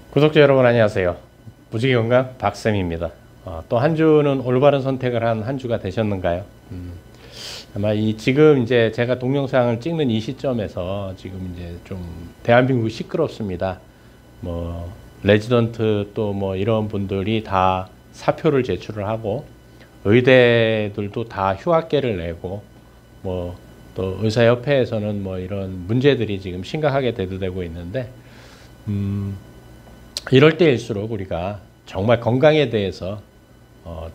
구독자 여러분 안녕하세요. 무지개건강 박쌤입니다. 또 한 주는 올바른 선택을 한 한 주가 되셨는가요? 아마 지금 이제 제가 동영상을 찍는 이 시점에서 지금 이제 좀 대한민국이 시끄럽습니다. 뭐 레지던트 또 뭐 이런 분들이 다 사표를 제출을 하고 의대들도 다 휴학계를 내고 뭐 또 의사협회에서는 뭐 이런 문제들이 지금 심각하게 대두되고 있는데 이럴 때일수록 우리가 정말 건강에 대해서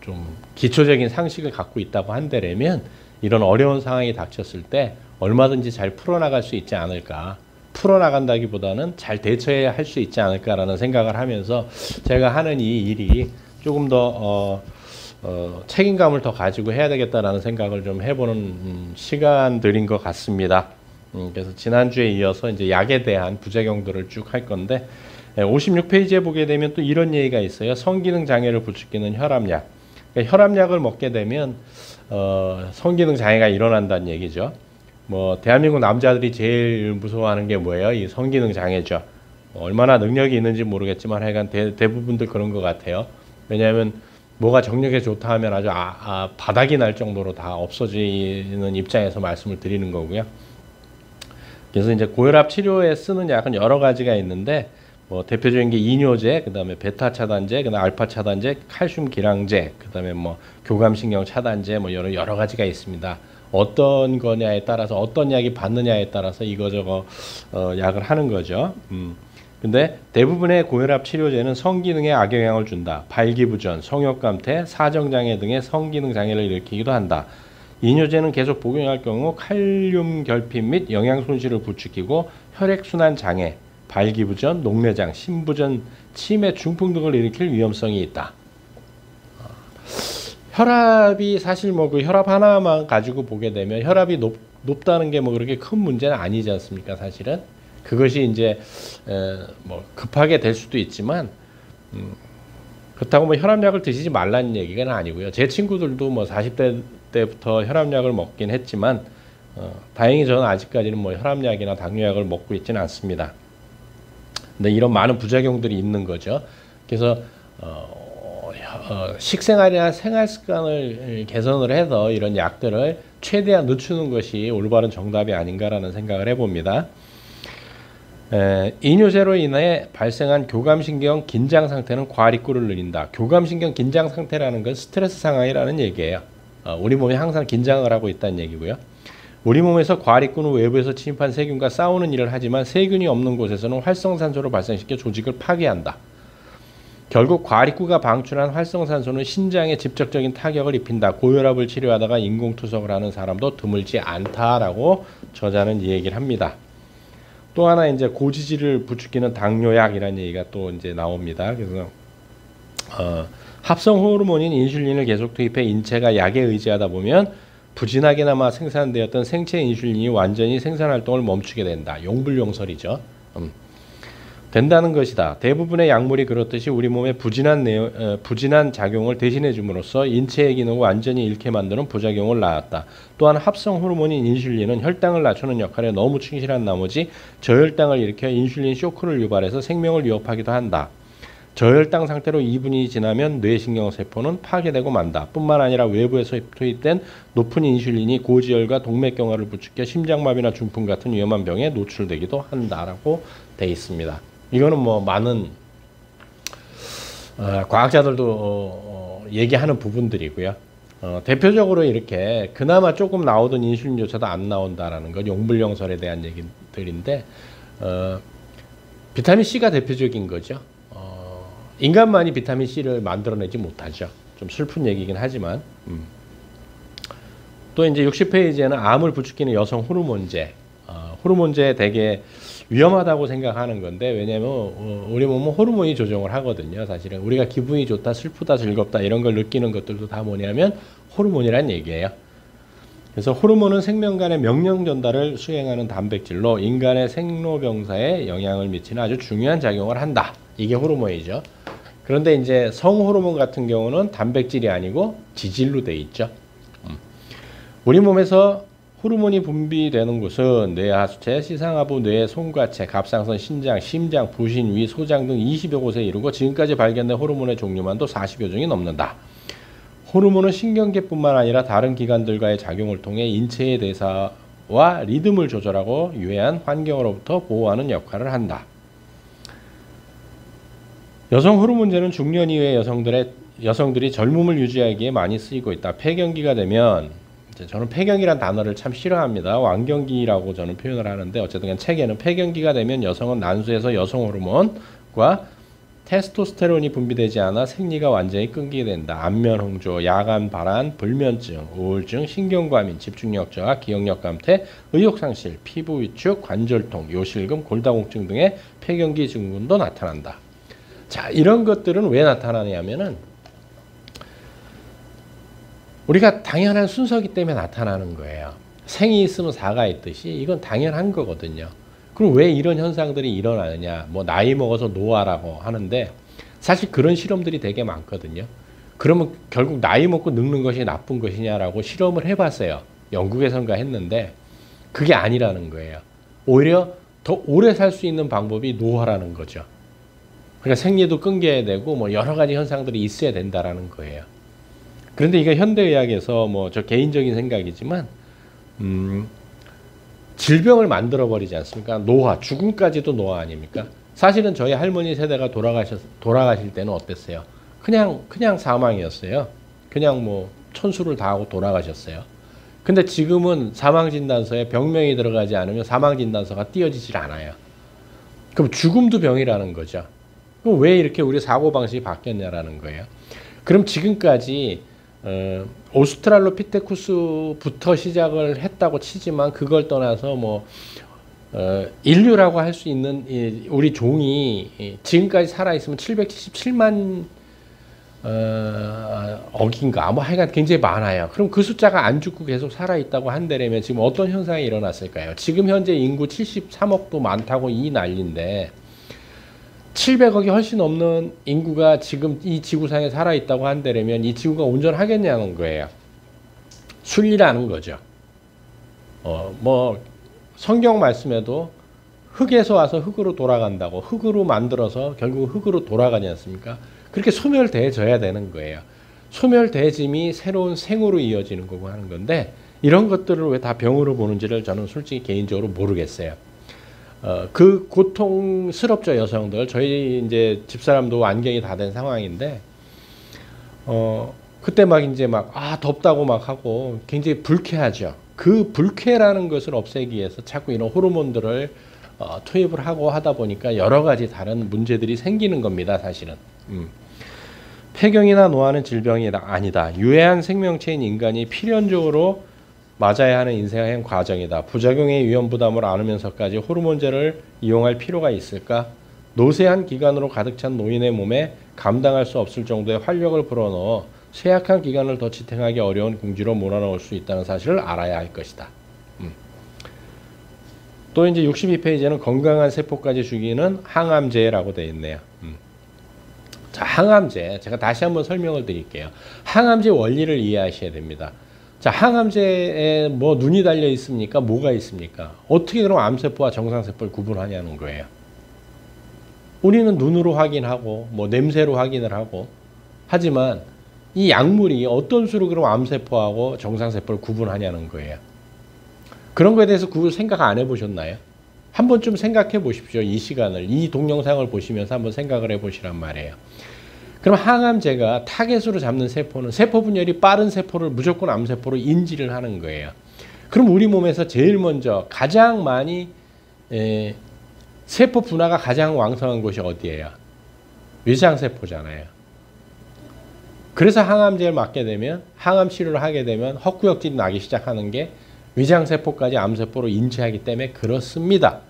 좀 기초적인 상식을 갖고 있다고 한다면 이런 어려운 상황이 닥쳤을 때 얼마든지 잘 풀어나갈 수 있지 않을까. 풀어나간다기보다는 잘 대처해야 할 수 있지 않을까라는 생각을 하면서 제가 하는 이 일이 조금 더 책임감을 더 가지고 해야 되겠다라는 생각을 좀 해보는 시간들인 것 같습니다. 그래서 지난주에 이어서 이제 약에 대한 부작용들을 쭉 할 건데 56페이지에 보게 되면 또 이런 얘기가 있어요. 성기능 장애를 부추기는 혈압약. 그러니까 혈압약을 먹게 되면 성기능 장애가 일어난다는 얘기죠. 뭐 대한민국 남자들이 제일 무서워하는 게 뭐예요? 이 성기능 장애죠. 얼마나 능력이 있는지 모르겠지만 하여간 대부분들 그런 것 같아요. 왜냐하면 뭐가 정력에 좋다 하면 아주 바닥이 날 정도로 다 없어지는 입장에서 말씀을 드리는 거고요. 그래서 이제 고혈압 치료에 쓰는 약은 여러 가지가 있는데 뭐 대표적인 게 이뇨제, 그다음에 베타 차단제, 그다음에 알파 차단제, 칼슘 기량제, 그다음에 뭐 교감신경 차단제, 뭐 여러 가지가 있습니다. 어떤 거냐에 따라서 어떤 약이 받느냐에 따라서 이거저거 약을 하는 거죠. 근데 대부분의 고혈압 치료제는 성기능에 악영향을 준다. 발기부전, 성욕감퇴, 사정장애 등의 성기능 장애를 일으키기도 한다. 이뇨제는 계속 복용할 경우 칼륨 결핍 및 영양 손실을 부추기고 혈액순환 장애, 발기부전, 녹내장, 심부전, 치매, 중풍 등을 일으킬 위험성이 있다. 혈압이 사실 뭐 그 혈압 하나만 가지고 보게 되면 혈압이 높다는 게 뭐 그렇게 큰 문제는 아니지 않습니까? 사실은 그것이 이제 뭐 급하게 될 수도 있지만 그렇다고 뭐 혈압약을 드시지 말라는 얘기가 아니고요. 제 친구들도 뭐 40대 때부터 혈압약을 먹긴 했지만 다행히 저는 아직까지는 뭐 혈압약이나 당뇨약을 먹고 있지는 않습니다. 근데 이런 많은 부작용들이 있는 거죠. 그래서 식생활이나 생활 습관을 개선을 해서 이런 약들을 최대한 늦추는 것이 올바른 정답이 아닌가라는 생각을 해봅니다. 이뇨제로 인해 발생한 교감신경 긴장 상태는 과립구를 늘린다. 교감신경 긴장 상태라는 건 스트레스 상황이라는 얘기예요. 우리 몸이 항상 긴장을 하고 있다는 얘기고요. 우리 몸에서 과립구는 외부에서 침입한 세균과 싸우는 일을 하지만 세균이 없는 곳에서는 활성산소를 발생시켜 조직을 파괴한다. 결국 과립구가 방출한 활성산소는 신장에 직접적인 타격을 입힌다. 고혈압을 치료하다가 인공투석을 하는 사람도 드물지 않다라고 저자는 이 얘기를 합니다. 또 하나 이제 고지질을 부추기는 당뇨약이라는 얘기가 또 이제 나옵니다. 그래서 합성 호르몬인 인슐린을 계속 투입해 인체가 약에 의지하다 보면 부진하게나마 생산되었던 생체 인슐린이 완전히 생산 활동을 멈추게 된다. 용불용설이죠. 된다는 것이다. 대부분의 약물이 그렇듯이 우리 몸의 부진한 작용을 대신해 줌으로써 인체의 기능을 완전히 잃게 만드는 부작용을 낳았다. 또한 합성 호르몬인 인슐린은 혈당을 낮추는 역할에 너무 충실한 나머지 저혈당을 일으켜 인슐린 쇼크를 유발해서 생명을 위협하기도 한다. 저혈당 상태로 2분이 지나면 뇌신경세포는 파괴되고 만다. 뿐만 아니라 외부에서 투입된 높은 인슐린이 고지혈과 동맥경화를 부추겨 심장마비나 중풍 같은 위험한 병에 노출되기도 한다라고 돼 있습니다. 이거는 뭐 많은 과학자들도 얘기하는 부분들이고요. 대표적으로 이렇게 그나마 조금 나오던 인슐린조차도 안 나온다라는 건 용불용설에 대한 얘기들인데 비타민 C가 대표적인 거죠. 인간만이 비타민 C를 만들어내지 못하죠. 좀 슬픈 얘기긴 하지만 또 이제 60페이지에는 암을 부추기는 여성 호르몬제, 호르몬제 되게 위험하다고 생각하는 건데 왜냐하면 우리 몸은 호르몬이 조정을 하거든요. 사실은 우리가 기분이 좋다, 슬프다, 즐겁다 이런 걸 느끼는 것들도 다 뭐냐면 호르몬이란 얘기예요. 그래서 호르몬은 생명 간의 명령 전달을 수행하는 단백질로 인간의 생로병사에 영향을 미치는 아주 중요한 작용을 한다. 이게 호르몬이죠. 그런데 이제 성호르몬 같은 경우는 단백질이 아니고 지질로 돼 있죠. 우리 몸에서 호르몬이 분비되는 곳은 뇌 하수체, 시상하부, 뇌, 송과체, 갑상선, 신장, 심장, 부신, 위, 소장 등 20여 곳에 이르고 지금까지 발견된 호르몬의 종류만도 40여 종이 넘는다. 호르몬은 신경계뿐만 아니라 다른 기관들과의 작용을 통해 인체의 대사와 리듬을 조절하고 유해한 환경으로부터 보호하는 역할을 한다. 여성 호르몬제는 중년 이후의 여성들이 젊음을 유지하기에 많이 쓰이고 있다. 폐경기가 되면 저는 폐경이란 단어를 참 싫어합니다. 완경기라고 저는 표현을 하는데 어쨌든 책에는 폐경기가 되면 여성은 난수에서 여성 호르몬과 테스토스테론이 분비되지 않아 생리가 완전히 끊기게 된다. 안면 홍조, 야간 발한, 불면증, 우울증, 신경과민, 집중력 저하, 기억력 감퇴, 의욕 상실, 피부 위축, 관절통, 요실금, 골다공증 등의 폐경기 증후군도 나타난다. 자, 이런 것들은 왜 나타나냐면은 우리가 당연한 순서기 때문에 나타나는 거예요. 생이 있으면 사가 있듯이 이건 당연한 거거든요. 그럼 왜 이런 현상들이 일어나느냐? 뭐 나이 먹어서 노화라고 하는데 사실 그런 실험들이 되게 많거든요. 그러면 결국 나이 먹고 늙는 것이 나쁜 것이냐라고 실험을 해봤어요. 영국에선가 했는데 그게 아니라는 거예요. 오히려 더 오래 살 수 있는 방법이 노화라는 거죠. 그러니까 생리도 끊겨야 되고 뭐 여러 가지 현상들이 있어야 된다라는 거예요. 그런데 이게 현대의학에서 뭐 저 개인적인 생각이지만 질병을 만들어 버리지 않습니까? 노화, 죽음까지도 노화 아닙니까? 사실은 저희 할머니 세대가 돌아가실 때는 어땠어요? 그냥 사망이었어요. 그냥 뭐 천수를 다하고 돌아가셨어요. 근데 지금은 사망진단서에 병명이 들어가지 않으면 사망진단서가 띄어지질 않아요. 그럼 죽음도 병이라는 거죠. 그럼 왜 이렇게 우리 사고방식이 바뀌었냐라는 거예요. 그럼 지금까지 오스트랄로피테쿠스부터 시작을 했다고 치지만 그걸 떠나서 뭐 인류라고 할 수 있는 우리 종이 지금까지 살아있으면 777만 억인가 뭐 하여간 굉장히 많아요. 그럼 그 숫자가 안 죽고 계속 살아있다고 한다면 지금 어떤 현상이 일어났을까요? 지금 현재 인구 73억도 많다고 이 난리인데 700억이 훨씬 넘는 인구가 지금 이 지구상에 살아있다고 한다면 이 지구가 온전하겠냐는 거예요. 순리라는 거죠. 뭐 성경 말씀에도 흙에서 와서 흙으로 돌아간다고 흙으로 만들어서 결국 흙으로 돌아가지 않습니까? 그렇게 소멸돼져야 되는 거예요. 소멸돼짐이 새로운 생으로 이어지는 거고 하는 건데 이런 것들을 왜 다 병으로 보는지를 저는 솔직히 개인적으로 모르겠어요. 그 고통스럽죠, 여성들. 저희 이제 집사람도 완경이 다 된 상황인데, 그때 막 이제 덥다고 막 하고 굉장히 불쾌하죠. 그 불쾌라는 것을 없애기 위해서 자꾸 이런 호르몬들을 투입을 하고 하다 보니까 여러 가지 다른 문제들이 생기는 겁니다, 사실은. 폐경이나 노화는 질병이 아니다. 유해한 생명체인 인간이 필연적으로 맞아야 하는 인생의 과정이다. 부작용의 위험 부담을 안으면서까지 호르몬제를 이용할 필요가 있을까? 노쇠한 기관으로 가득 찬 노인의 몸에 감당할 수 없을 정도의 활력을 불어넣어 쇠약한 기관을 더 지탱하기 어려운 궁지로 몰아넣을 수 있다는 사실을 알아야 할 것이다. 또 이제 62페이지에는 건강한 세포까지 죽이는 항암제라고 되어 있네요. 자, 항암제. 제가 다시 한번 설명을 드릴게요. 항암제 원리를 이해하셔야 됩니다. 자, 항암제에 뭐 눈이 달려 있습니까? 뭐가 있습니까? 어떻게 그럼 암세포와 정상세포를 구분하냐는 거예요. 우리는 눈으로 확인하고 뭐 냄새로 확인을 하고 하지만 이 약물이 어떤 수로 그럼 암세포하고 정상세포를 구분하냐는 거예요. 그런 거에 대해서 그걸 생각 안 해보셨나요? 한 번쯤 생각해 보십시오. 이 시간을, 이 동영상을 보시면서 한번 생각을 해보시란 말이에요. 그럼 항암제가 타겟으로 잡는 세포는 세포 분열이 빠른 세포를 무조건 암세포로 인지를 하는 거예요. 그럼 우리 몸에서 제일 먼저 가장 많이 세포 분화가 가장 왕성한 곳이 어디예요? 위장세포잖아요. 그래서 항암제를 맞게 되면 항암 치료를 하게 되면 헛구역질이 나기 시작하는 게 위장세포까지 암세포로 인지하기 때문에 그렇습니다.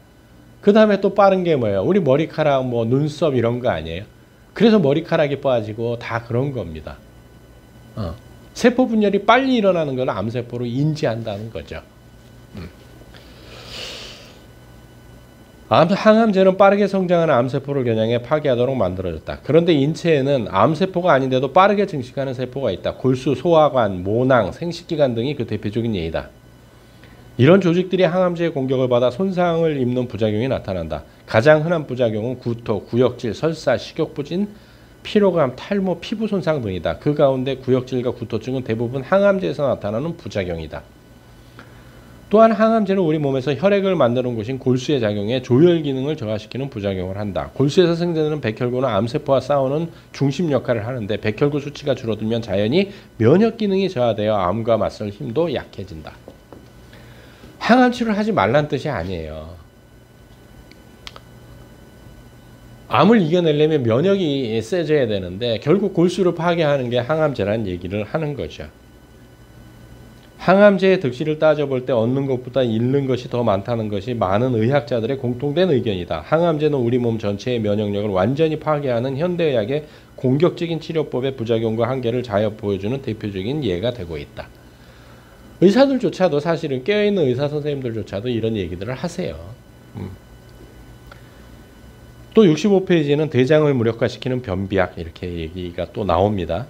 그 다음에 또 빠른 게 뭐예요? 우리 머리카락, 뭐 눈썹 이런 거 아니에요? 그래서 머리카락이 빠지고 다 그런 겁니다. 세포 분열이 빨리 일어나는 걸 암세포로 인지한다는 거죠. 항암제는 빠르게 성장하는 암세포를 겨냥해 파괴하도록 만들어졌다. 그런데 인체에는 암세포가 아닌데도 빠르게 증식하는 세포가 있다. 골수, 소화관, 모낭, 생식기관 등이 그 대표적인 예이다. 이런 조직들이 항암제의 공격을 받아 손상을 입는 부작용이 나타난다. 가장 흔한 부작용은 구토, 구역질, 설사, 식욕부진, 피로감, 탈모, 피부 손상 등이다. 그 가운데 구역질과 구토증은 대부분 항암제에서 나타나는 부작용이다. 또한 항암제는 우리 몸에서 혈액을 만드는 곳인 골수에 작용해 조혈 기능을 저하시키는 부작용을 한다. 골수에서 생성되는 백혈구는 암세포와 싸우는 중심 역할을 하는데 백혈구 수치가 줄어들면 자연히 면역 기능이 저하되어 암과 맞설 힘도 약해진다. 항암 치료를 하지 말란 뜻이 아니에요. 암을 이겨내려면 면역이 세져야 되는데 결국 골수를 파괴하는 게 항암제라는 얘기를 하는 거죠. 항암제의 득실을 따져볼 때 얻는 것보다 잃는 것이 더 많다는 것이 많은 의학자들의 공통된 의견이다. 항암제는 우리 몸 전체의 면역력을 완전히 파괴하는 현대의학의 공격적인 치료법의 부작용과 한계를 자여 보여주는 대표적인 예가 되고 있다. 의사들조차도 사실은 깨어있는 의사 선생님들조차도 이런 얘기들을 하세요. 또 65페이지는 대장을 무력화시키는 변비약 이렇게 얘기가 또 나옵니다.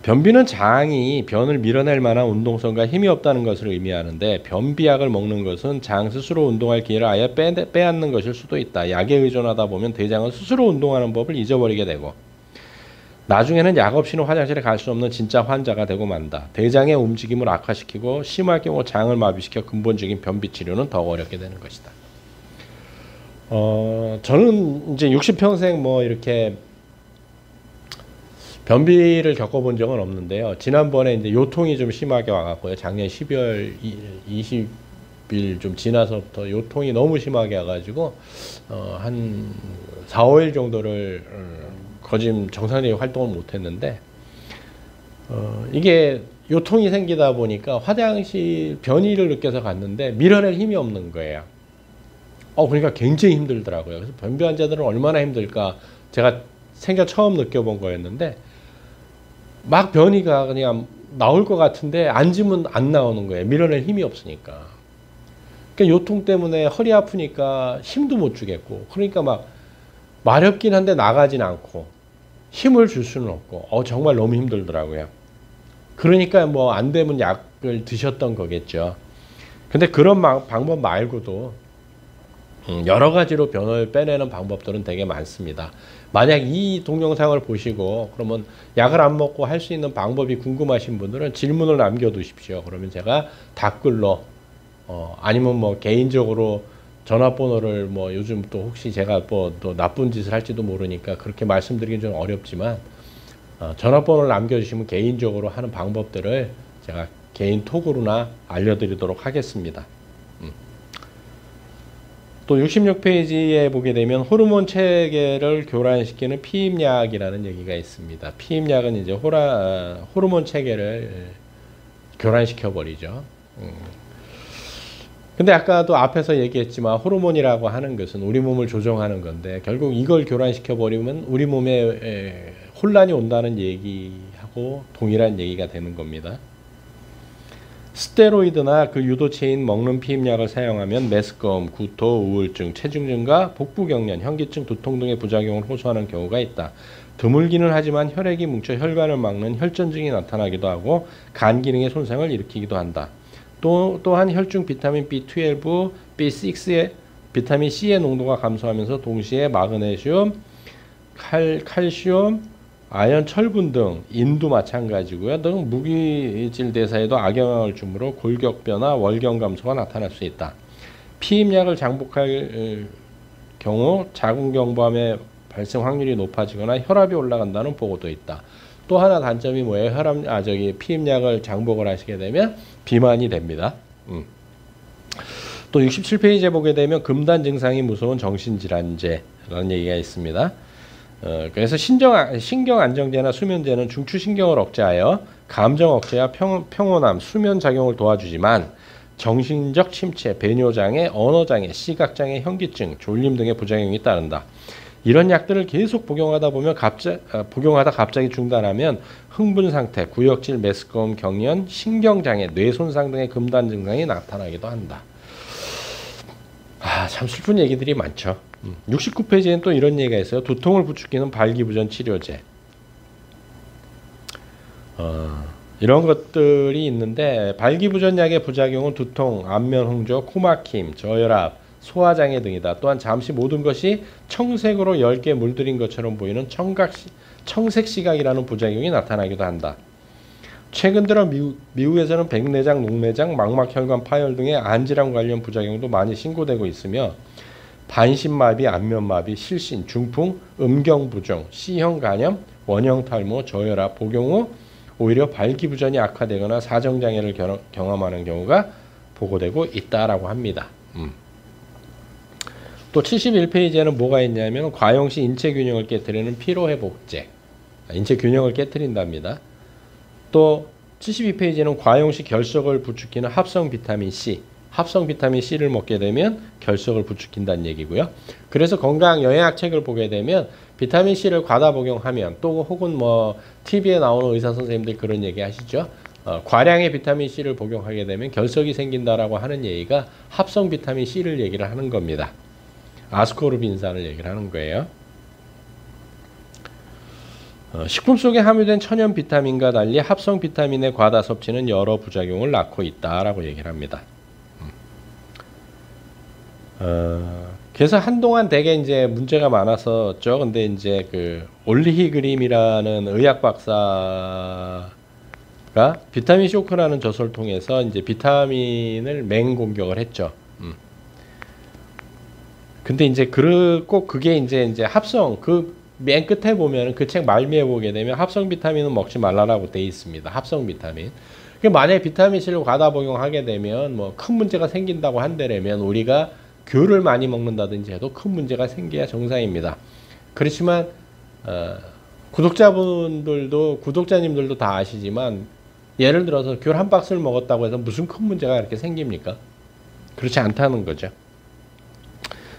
변비는 장이 변을 밀어낼 만한 운동성과 힘이 없다는 것을 의미하는데 변비약을 먹는 것은 장 스스로 운동할 기회를 아예 빼앗는 것일 수도 있다. 약에 의존하다 보면 대장은 스스로 운동하는 법을 잊어버리게 되고 나중에는 약 없이는 화장실에 갈 수 없는 진짜 환자가 되고 만다. 대장의 움직임을 악화시키고 심할 경우 장을 마비시켜 근본적인 변비 치료는 더 어렵게 되는 것이다. 저는 이제 60평생 뭐 이렇게 변비를 겪어본 적은 없는데요. 지난번에 이제 요통이 좀 심하게 와갖고요. 작년 12월 20일 좀 지나서부터 요통이 너무 심하게 와가지고 한 4, 5일 정도를 거진 정상적인 활동을 못했는데 이게 요통이 생기다 보니까 화장실 변이를 느껴서 갔는데 밀어낼 힘이 없는 거예요. 그러니까 굉장히 힘들더라고요. 그래서 변비 환자들은 얼마나 힘들까 제가 생전 처음 느껴본 거였는데 막 변이가 그냥 나올 것 같은데 앉으면 안 나오는 거예요. 밀어낼 힘이 없으니까. 그러니까 요통 때문에 허리 아프니까 힘도 못 주겠고 그러니까 막 마렵긴 한데 나가진 않고 힘을 줄 수는 없고 정말 너무 힘들더라고요. 그러니까 뭐 안 되면 약을 드셨던 거겠죠. 근데 그런 방법 말고도 여러 가지로 변을 빼내는 방법들은 되게 많습니다. 만약 이 동영상을 보시고 그러면 약을 안 먹고 할 수 있는 방법이 궁금하신 분들은 질문을 남겨두십시오. 그러면 제가 답글로 아니면 뭐 개인적으로 전화번호를 뭐 요즘 또 혹시 제가 뭐 또 나쁜 짓을 할지도 모르니까 그렇게 말씀드리긴 좀 어렵지만 전화번호를 남겨주시면 개인적으로 하는 방법들을 제가 개인 톡으로나 알려드리도록 하겠습니다. 또 66페이지에 보게 되면 호르몬 체계를 교란시키는 피임약이라는 얘기가 있습니다. 피임약은 이제 호르몬 체계를 교란시켜 버리죠. 근데 아까도 앞에서 얘기했지만 호르몬이라고 하는 것은 우리 몸을 조정하는 건데 결국 이걸 교란시켜 버리면 우리 몸에 혼란이 온다는 얘기하고 동일한 얘기가 되는 겁니다. 스테로이드나 그 유도체인 먹는 피임약을 사용하면 메스꺼움, 구토, 우울증, 체중 증가, 복부 경련, 현기증, 두통 등의 부작용을 호소하는 경우가 있다. 드물기는 하지만 혈액이 뭉쳐 혈관을 막는 혈전증이 나타나기도 하고 간 기능의 손상을 일으키기도 한다. 또한 혈중 비타민 B12, B6의 비타민 C의 농도가 감소하면서 동시에 마그네슘, 칼슘, 아연, 철분 등 인도 마찬가지고요. 등 무기질 대사에도 악영향을 주므로 골격 변화, 월경 감소가 나타날 수 있다. 피임약을 장복할 경우 자궁경부암의 발생 확률이 높아지거나 혈압이 올라간다는 보고도 있다. 또 하나 단점이 뭐예요? 피임약을 장복을 하시게 되면 비만이 됩니다. 또 67페이지에 보게 되면 금단 증상이 무서운 정신질환제라는 얘기가 있습니다. 그래서 신경 안정제나 수면제는 중추신경을 억제하여 감정 억제와 평온함, 수면 작용을 도와주지만 정신적 침체, 배뇨장애, 언어장애, 시각장애, 현기증, 졸림 등의 부작용이 따른다. 이런 약들을 계속 복용하다 보면 갑자기 중단하면 흥분 상태, 구역질, 메스꺼움, 경련, 신경장애, 뇌손상 등의 금단 증상이 나타나기도 한다. 참 슬픈 얘기들이 많죠. 69페이지에는 또 이런 얘기가 있어요. 두통을 부추기는 발기부전 치료제. 이런 것들이 있는데 발기부전약의 부작용은 두통, 안면 홍조, 코막힘, 저혈압, 소화장애 등이다. 또한 잠시 모든 것이 청색으로 엷게 물들인 것처럼 보이는 청색 시각이라는 부작용이 나타나기도 한다. 최근 들어 미국에서는 백내장, 녹내장, 망막혈관 파열 등의 안질환 관련 부작용도 많이 신고되고 있으며 반신마비, 안면마비, 실신, 중풍, 음경부종, C형 간염, 원형 탈모, 저혈압 복용 후 오히려 발기부전이 악화되거나 사정장애를 경험하는 경우가 보고되고 있다라고 합니다. 또 71페이지에는 뭐가 있냐면 과용 시 인체 균형을 깨뜨리는 피로회복제, 인체 균형을 깨뜨린답니다. 또 72페이지에는 과용 시 결석을 부추기는 합성 비타민 C, 합성 비타민 C를 먹게 되면 결석을 부추긴다는 얘기고요. 그래서 건강 영양책을 보게 되면 비타민 C를 과다 복용하면 또 혹은 뭐 TV에 나오는 의사 선생님들 그런 얘기 하시죠. 과량의 비타민 C를 복용하게 되면 결석이 생긴다라고 하는 얘기가 합성 비타민 C를 얘기를 하는 겁니다. 아스코르빈산을 얘기를 하는 거예요. 식품 속에 함유된 천연 비타민과 달리 합성 비타민의 과다 섭취는 여러 부작용을 낳고 있다라고 얘기를 합니다. 그래서 한동안 되게 이제 문제가 많았었죠. 근데 이제 그 올리히 그림이라는 의학 박사가 비타민 쇼크라는 저서를 통해서 이제 비타민을 맹공격을 했죠. 근데 이제 꼭 그게 이제 합성 맨 끝에 보면 그 책 말미에 보게 되면 합성 비타민은 먹지 말라라고 돼 있습니다. 합성 비타민. 만약에 비타민 C를 과다 복용하게 되면 뭐 큰 문제가 생긴다고 한다면 우리가 귤을 많이 먹는다든지 해도 큰 문제가 생겨야 정상입니다. 그렇지만 구독자님들도 다 아시지만 예를 들어서 귤 한 박스를 먹었다고 해서 무슨 큰 문제가 이렇게 생깁니까? 그렇지 않다는 거죠.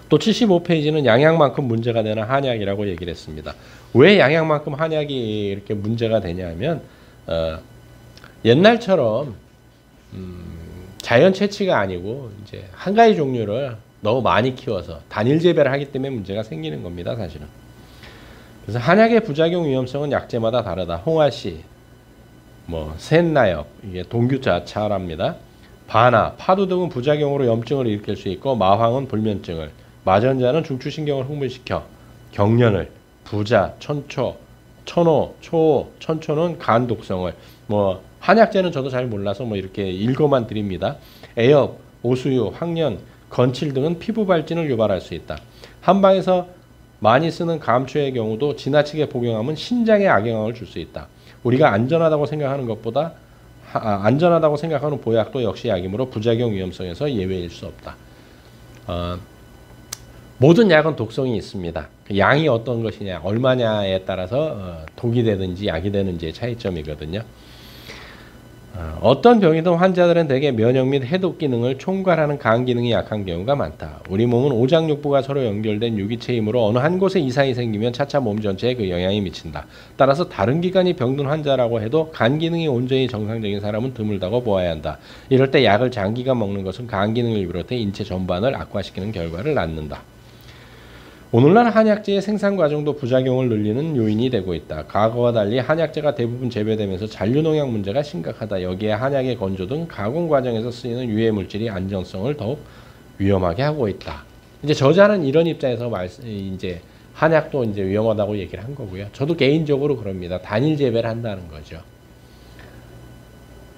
또 75페이지는 양약만큼 문제가 되는 한약이라고 얘기를 했습니다. 왜 양약만큼 한약이 이렇게 문제가 되냐면 옛날처럼 자연 채취가 아니고 이제 한 가지 종류를 너무 많이 키워서 단일 재배를 하기 때문에 문제가 생기는 겁니다, 사실은. 그래서 한약의 부작용 위험성은 약제마다 다르다. 홍화씨, 뭐 셋나역, 이게 동규자차랍니다. 바나, 파도 등은 부작용으로 염증을 일으킬 수 있고 마황은 불면증을, 마전자는 중추신경을 흥분시켜 경련을, 부자, 천초, 천호, 초호, 천초는 간 독성을, 뭐 한약재는 저도 잘 몰라서 뭐 이렇게 읽어만 드립니다. 애엽, 오수유, 황련, 건칠 등은 피부 발진을 유발할 수 있다. 한방에서 많이 쓰는 감초의 경우도 지나치게 복용하면 신장에 악영향을 줄 수 있다. 우리가 안전하다고 생각하는 보약도 역시 약이므로 부작용 위험성에서 예외일 수 없다. 모든 약은 독성이 있습니다. 양이 어떤 것이냐, 얼마냐에 따라서 독이 되든지 약이 되는지의 차이점이거든요. 어떤 병이든 환자들은 대개 면역 및 해독 기능을 총괄하는 간 기능이 약한 경우가 많다. 우리 몸은 오장육부가 서로 연결된 유기체이므로 어느 한 곳에 이상이 생기면 차차 몸 전체에 그 영향이 미친다. 따라서 다른 기관이 병든 환자라고 해도 간 기능이 온전히 정상적인 사람은 드물다고 보아야 한다. 이럴 때 약을 장기간 먹는 것은 간 기능을 비롯해 인체 전반을 악화시키는 결과를 낳는다. 오늘날 한약재의 생산 과정도 부작용을 늘리는 요인이 되고 있다. 과거와 달리 한약재가 대부분 재배되면서 잔류농약 문제가 심각하다. 여기에 한약의 건조 등 가공 과정에서 쓰이는 유해 물질이 안전성을 더욱 위험하게 하고 있다. 이제 저자는 이런 입장에서 이제 한약도 이제 위험하다고 얘기를 한 거고요. 저도 개인적으로 그럽니다. 단일 재배를 한다는 거죠.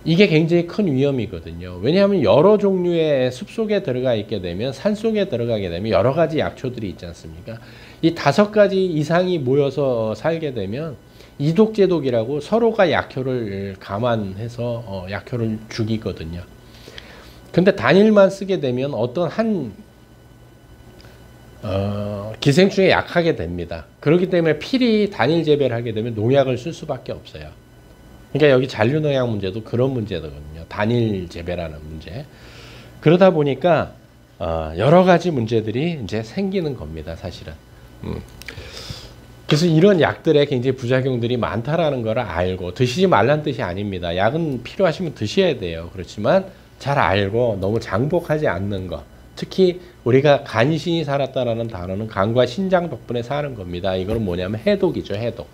이게 굉장히 큰 위험이거든요. 왜냐하면 여러 종류의 숲속에 들어가 있게 되면, 산속에 들어가게 되면 여러 가지 약초들이 있지 않습니까? 이 5가지 이상이 모여서 살게 되면 이독제독이라고 서로가 약효를 감안해서 약효를 죽이거든요. 근데 단일만 쓰게 되면 어떤 한 기생충에 약하게 됩니다. 그렇기 때문에 필히 단일 재배를 하게 되면 농약을 쓸 수밖에 없어요. 그러니까 여기 잔류농약 문제도 그런 문제거든요. 단일 재배라는 문제. 그러다 보니까 여러 가지 문제들이 이제 생기는 겁니다, 사실은. 그래서 이런 약들에 굉장히 부작용들이 많다라는 걸 알고, 드시지 말라는 뜻이 아닙니다. 약은 필요하시면 드셔야 돼요. 그렇지만 잘 알고 너무 장복하지 않는 것. 특히 우리가 간신히 살았다라는 단어는 간과 신장 덕분에 사는 겁니다. 이거는 뭐냐면 해독이죠, 해독.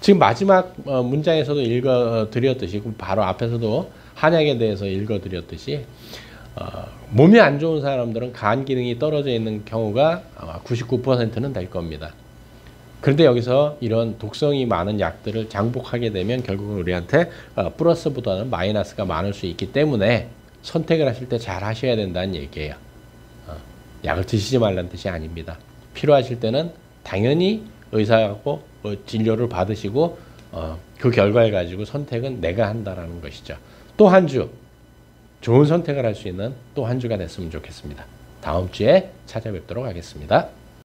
지금 마지막 문장에서도 읽어드렸듯이 바로 앞에서도 한약에 대해서 읽어드렸듯이 몸이 안 좋은 사람들은 간 기능이 떨어져 있는 경우가 99%는 될 겁니다. 그런데 여기서 이런 독성이 많은 약들을 장복하게 되면 결국은 우리한테 플러스보다는 마이너스가 많을 수 있기 때문에 선택을 하실 때 잘 하셔야 된다는 얘기예요. 약을 드시지 말라는 뜻이 아닙니다. 필요하실 때는 당연히 의사하고 진료를 받으시고 그 결과를 가지고 선택은 내가 한다라는 것이죠. 또 한 주 좋은 선택을 할 수 있는 또 한 주가 됐으면 좋겠습니다. 다음 주에 찾아뵙도록 하겠습니다.